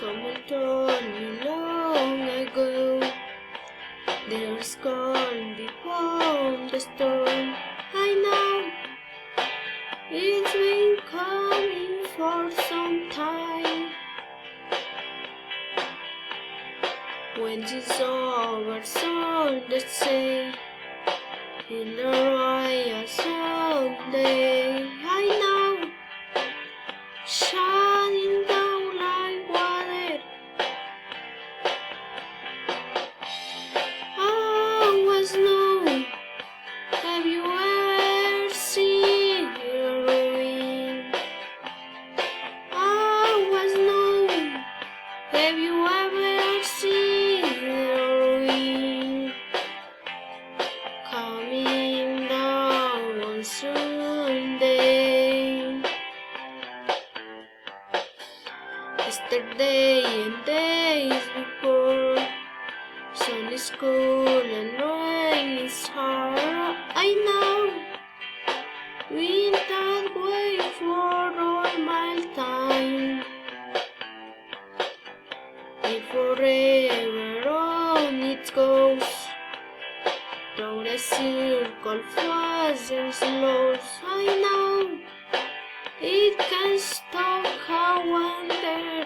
Someone told me long ago there's gonna be calm the storm. I know it's been coming for some time. When it's over, so let's say it'll arrive someday. I know, shining down like water. I was known. Have you ever seen a ruin? I was known. Have you ever seen a ruin? Coming down on Sunday. Yesterday and days before, sun is cool and rain is hard. I know we that way for all my time. If forever on it goes, though the circle fast and slows, I know it can stop. I wonder